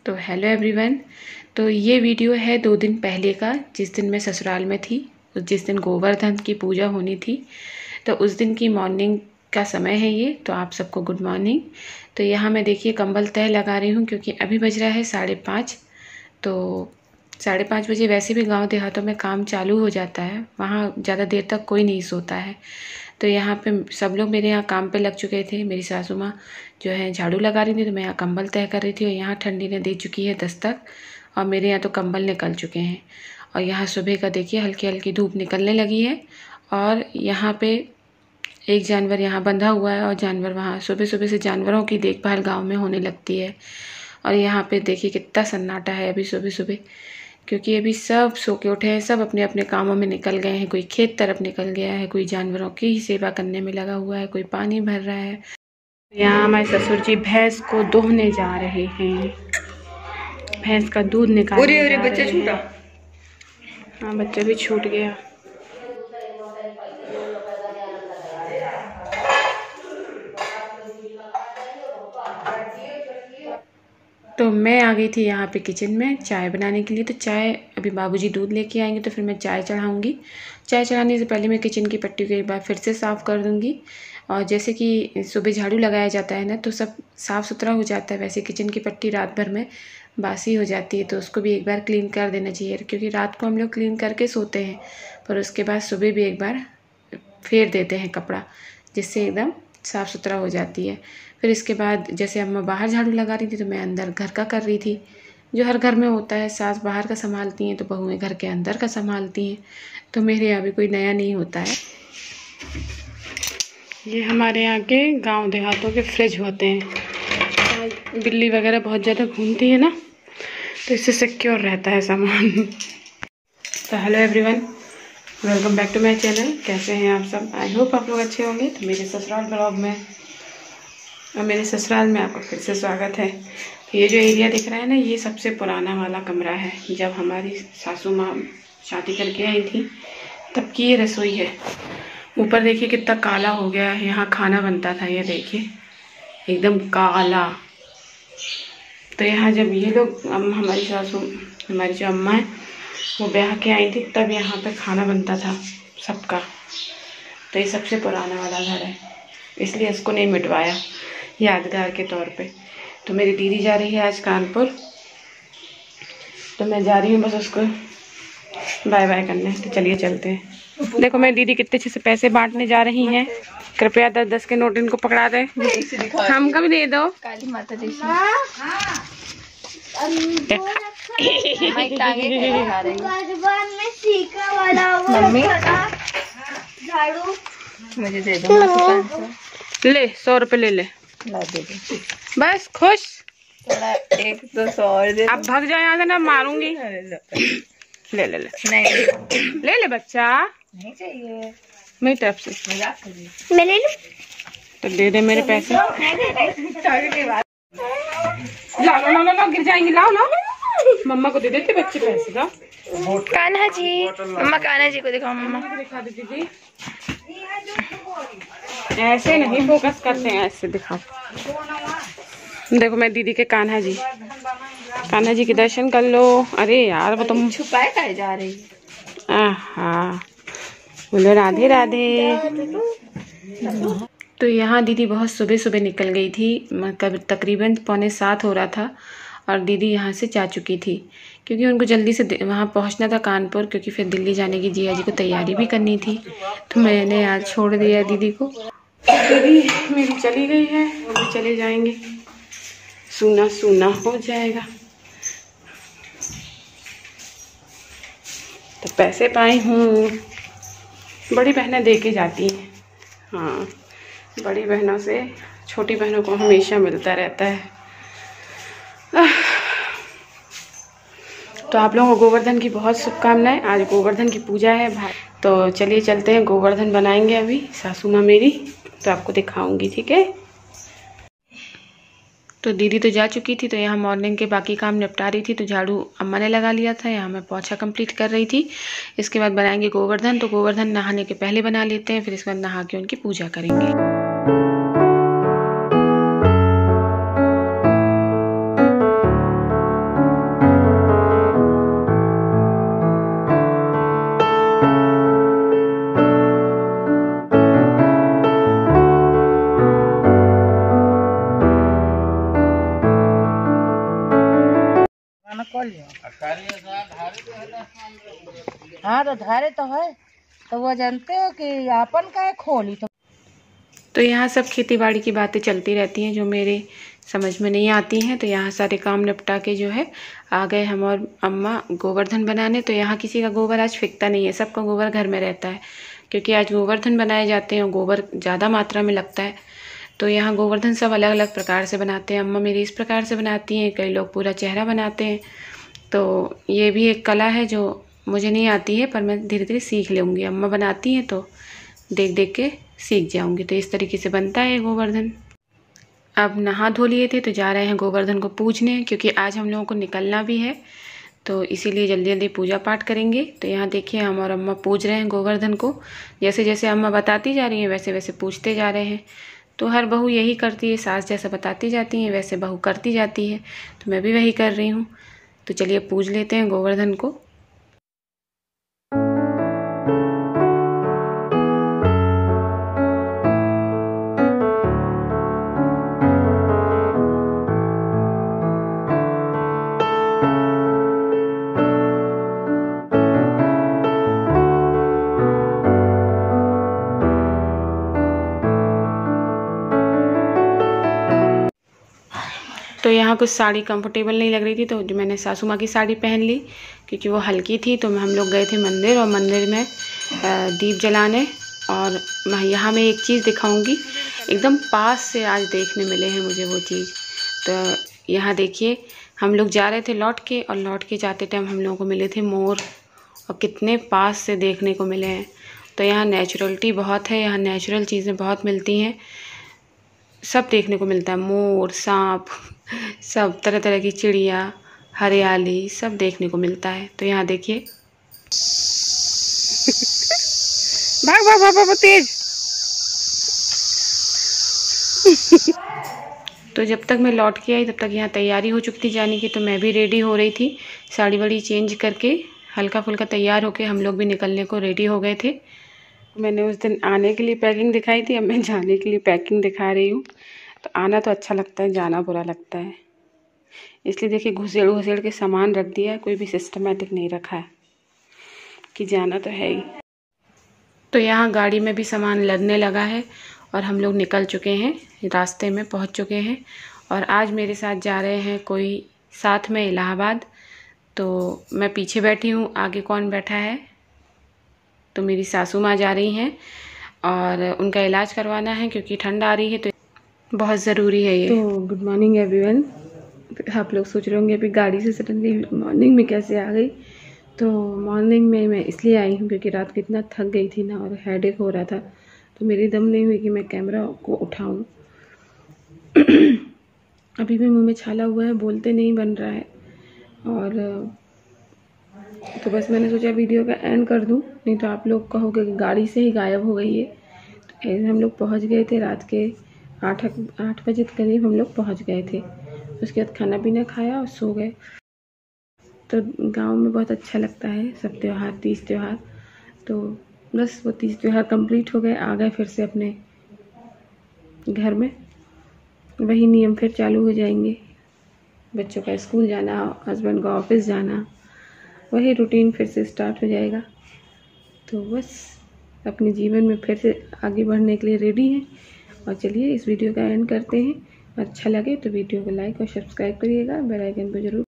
तो hello everyone. तो ये वीडियो है 2 दिन पहले का, जिस दिन मैं ससुराल में थी, जिस दिन गोवर्धन की पूजा होनी थी। तो उस दिन की मॉर्निंग का समय है ये। तो आप सबको गुड मॉर्निंग। तो यहाँ मैं देखिए कंबल तह लगा रही हूँ, क्योंकि अभी बज रहा है 5:30। तो 5:30 बजे वैसे भी गांव देहातों में काम चालू हो जाता है, वहाँ ज़्यादा देर तक कोई नहीं सोता है। तो यहाँ पे सब लोग मेरे यहाँ काम पे लग चुके थे। मेरी सासू माँ जो है झाड़ू लगा रही थी, तो मैं यहाँ कंबल तह कर रही थी। और यहाँ ठंडी ने दे चुकी है दस्तक, और मेरे यहाँ तो कंबल निकल चुके हैं। और यहाँ सुबह का देखिए हल्की हल्की धूप निकलने लगी है। और यहाँ पे एक जानवर यहाँ बंधा हुआ है, और जानवर वहाँ, सुबह सुबह से जानवरों की देखभाल गाँव में होने लगती है। और यहाँ पे देखिए कितना सन्नाटा है अभी सुबह सुबह, क्योंकि अभी सब सो के उठे हैं, सब अपने अपने कामों में निकल गए हैं। कोई खेत तरफ निकल गया है, कोई जानवरों की ही सेवा करने में लगा हुआ है, कोई पानी भर रहा है। यहाँ हमारे ससुर जी भैंस को दोहने जा रहे हैं, भैंस का दूध निकालने जा रहे हैं। हाँ, बच्चा भी छूट गया। तो मैं आ गई थी यहाँ पे किचन में चाय बनाने के लिए। तो चाय अभी बाबूजी दूध लेके आएंगे, तो फिर मैं चाय चढ़ाऊँगी। चाय चढ़ाने से पहले मैं किचन की पट्टी को एक बार फिर से साफ़ कर दूँगी। और जैसे कि सुबह झाड़ू लगाया जाता है ना, तो सब साफ़ सुथरा हो जाता है, वैसे किचन की पट्टी रात भर में बासी हो जाती है। तो उसको भी एक बार क्लीन कर देना चाहिए, क्योंकि रात को हम लोग क्लीन करके सोते हैं, पर उसके बाद सुबह भी एक बार फेर देते हैं कपड़ा, जिससे एकदम साफ़ सुथरा हो जाती है। फिर इसके बाद जैसे अब मैं बाहर झाड़ू लगा रही थी, तो मैं अंदर घर का कर रही थी, जो हर घर में होता है। सास बाहर का संभालती हैं तो बहुएं घर के अंदर का संभालती हैं। तो मेरे यहाँ भी कोई नया नहीं होता है। ये हमारे यहाँ के गांव देहातों के फ्रिज होते हैं। बिल्ली वगैरह बहुत ज़्यादा घूमती है ना, तो इससे सिक्योर रहता है सामान। तो hello everyone, welcome back to my channel. कैसे हैं आप सब? आई होप आप लोग अच्छे होंगे। तो मेरे ससुराल ब्लॉग में और मेरे ससुराल में आपका फिर से स्वागत है। ये जो एरिया दिख रहा है ना, ये सबसे पुराना वाला कमरा है। जब हमारी सासू माँ शादी करके आई थी तब की ये रसोई है। ऊपर देखिए कितना काला हो गया है, यहाँ खाना बनता था, ये देखिए एकदम काला। तो यहाँ जब ये लोग हमारी सासू, हमारी जो अम्मा है, वो ब्याह के आई थी, तब यहाँ पे खाना बनता था सबका। तो ये सबसे पुराना वाला घर है, इसलिए इसको नहीं मिटवाया, यादगार के तौर पे। तो मेरी दीदी जा रही है आज कानपुर, तो मैं जा रही हूँ बस उसको बाय बाय करने। तो चलिए चलते हैं। देखो मेरी दीदी कितने अच्छे से पैसे बांटने जा रही हैं। कृपया 10-10 के नोट इनको पकड़ा दे, हमको भी दे दो। काली माता जी मम्मी झाड़ू मुझे दे दो। ले 100 रुपए ले ले, बस खुश। 100-200 और दे। अब भाग जाओ यहाँ से, ना मारूंगी। ले ले ले, नहीं ले ले बच्चा, नहीं चाहिए मेरी तरफ से। मैं ले लूं? तो दे दे मेरे पैसे। लाओ लाओ लाओ, गिर जाएंगे। लाओ लाओ, मम्मा को दे देते बच्चे पैसे। लाओ कान्हा जी, मम्मा कान्हा जी को दिखाओ। मम्मा दिखा दे दीदी, ऐसे नहीं फोकस करते हैं, ऐसे दिखाओ। देखो मैं दीदी के कान्हा जी के दर्शन कर लो। अरे यार वो तुम छुपाए काहे जा रही है? आहा, बोले राधे राधे। तो यहाँ दीदी बहुत सुबह सुबह निकल गई थी, मतलब तकरीबन 6:45 हो रहा था, और दीदी यहाँ से जा चुकी थी, क्योंकि उनको जल्दी से वहाँ पहुँचना था कानपुर, क्योंकि फिर दिल्ली जाने की जिया जी को तैयारी भी करनी थी। तो मैंने आज छोड़ दिया दीदी को। दीदी मेरी चली गई है, वो भी चले जाएंगे, सूना सूना हो जाएगा। तो पैसे पाई हूँ, बड़ी बहनें दे के जाती हैं। हाँ, बड़ी बहनों से छोटी बहनों को हमेशा मिलता रहता है। तो आप लोगों को गोवर्धन की बहुत शुभकामनाएं। आज गोवर्धन की पूजा है भाई। तो चलिए चलते हैं, गोवर्धन बनाएंगे अभी सासू माँ मेरी, तो आपको दिखाऊंगी, ठीक है। तो दीदी तो जा चुकी थी, तो यहाँ मॉर्निंग के बाकी काम निपटा रही थी। तो झाड़ू अम्मा ने लगा लिया था, यहाँ मैं पोछा कंप्लीट कर रही थी। इसके बाद बनाएंगे गोवर्धन। तो गोवर्धन नहाने के पहले बना लेते हैं, फिर इसके बाद नहा के उनकी पूजा करेंगे। धारे तो है, तो वो जानते हो कि आपन का है खोली तो यहाँ सब खेती बाड़ी की बातें चलती रहती हैं जो मेरे समझ में नहीं आती हैं। तो यहाँ सारे काम निपटा के जो है आ गए हम और अम्मा गोवर्धन बनाने। तो यहाँ किसी का गोबर आज फेंकता नहीं है, सबका गोबर घर में रहता है, क्योंकि आज गोवर्धन बनाए जाते हैं और गोबर ज़्यादा मात्रा में लगता है। तो यहाँ गोवर्धन सब अलग अलग प्रकार से बनाते हैं। अम्मा मेरी इस प्रकार से बनाती हैं, कई लोग पूरा चेहरा बनाते हैं। तो ये भी एक कला है जो मुझे नहीं आती है, पर मैं धीरे धीरे सीख लूँगी। अम्मा बनाती हैं तो देख देख के सीख जाऊँगी। तो इस तरीके से बनता है गोवर्धन। अब नहा धो लिए थे तो जा रहे हैं गोवर्धन को पूजने, क्योंकि आज हम लोगों को निकलना भी है, तो इसीलिए जल्दी जल्दी पूजा पाठ करेंगे। तो यहाँ देखिए हम और अम्मा पूज रहे हैं गोवर्धन को। जैसे जैसे अम्मा बताती जा रही हैं वैसे वैसे पूजते जा रहे हैं। तो हर बहू यही करती है, सास जैसा बताती जाती हैं वैसे बहू करती जाती है, तो मैं भी वही कर रही हूँ। तो चलिए पूज लेते हैं गोवर्धन को। तो यहाँ कुछ साड़ी कंफर्टेबल नहीं लग रही थी, तो जो मैंने सासू माँ की साड़ी पहन ली, क्योंकि वो हल्की थी। तो हम लोग गए थे मंदिर, और मंदिर में दीप जलाने। और यहाँ मैं एक चीज़ दिखाऊंगी, एकदम पास से आज देखने मिले हैं मुझे वो चीज़। तो यहाँ देखिए हम लोग जा रहे थे लौट के, और लौट के जाते टाइम हम लोगों को मिले थे मोर, और कितने पास से देखने को मिले हैं। तो यहाँ नेचुरलिटी बहुत है, यहाँ नेचुरल चीज़ें बहुत मिलती हैं, सब देखने को मिलता है। मोर, सांप, सब तरह तरह की चिड़िया, हरियाली, सब देखने को मिलता है। तो यहाँ देखिए भाग भाग भाग भाग तेज। तो जब तक मैं लौट के आई तब तक यहाँ तैयारी हो चुकी थी जाने की। तो मैं भी रेडी हो रही थी, साड़ी वाड़ी चेंज करके हल्का फुल्का तैयार होके हम लोग भी निकलने को रेडी हो गए थे। मैंने उस दिन आने के लिए पैकिंग दिखाई थी, अब मैं जाने के लिए पैकिंग दिखा रही हूँ। तो आना तो अच्छा लगता है, जाना बुरा लगता है, इसलिए देखिए घुसेड़ घुसेड़ के सामान रख दिया है, कोई भी सिस्टमेटिक नहीं रखा है कि जाना तो है ही। तो यहाँ गाड़ी में भी सामान लगने लगा है और हम लोग निकल चुके हैं, रास्ते में पहुँच चुके हैं। और आज मेरे साथ जा रहे हैं कोई साथ में इलाहाबाद। तो मैं पीछे बैठी हूँ, आगे कौन बैठा है? तो मेरी सासू माँ जा रही हैं और उनका इलाज करवाना है, क्योंकि ठंड आ रही है तो बहुत ज़रूरी है ये। तो गुड मॉर्निंग एवरीवन। आप लोग सोच रहे होंगे अभी गाड़ी से सडनली मॉर्निंग में कैसे आ गई। तो मॉर्निंग में मैं इसलिए आई हूँ क्योंकि रात को इतना थक गई थी ना, और हेडेक हो रहा था, तो मेरी दम नहीं हुई कि मैं कैमरा को उठाऊँ। अभी भी मुँह में छाला हुआ है, बोलते नहीं बन रहा है। और तो बस मैंने सोचा वीडियो का एंड कर दूं, नहीं तो आप लोग कहोगे कि गाड़ी से ही गायब हो गई है। तो हम लोग पहुंच गए थे, रात के 8 बजे के करीब हम लोग पहुंच गए थे। उसके बाद खाना पीना खाया और सो गए। तो गांव में बहुत अच्छा लगता है सब त्यौहार, तीज त्यौहार। तो बस वो तीज त्यौहार कंप्लीट हो गए, आ गए फिर से अपने घर में। वही नियम फिर चालू हो जाएंगे, बच्चों का स्कूल जाना, हस्बैंड का ऑफिस जाना, वही रूटीन फिर से स्टार्ट हो जाएगा। तो बस अपने जीवन में फिर से आगे बढ़ने के लिए रेडी हैं। और चलिए इस वीडियो का एंड करते हैं। अच्छा लगे तो वीडियो को लाइक और सब्सक्राइब करिएगा, बेल आइकन को जरूर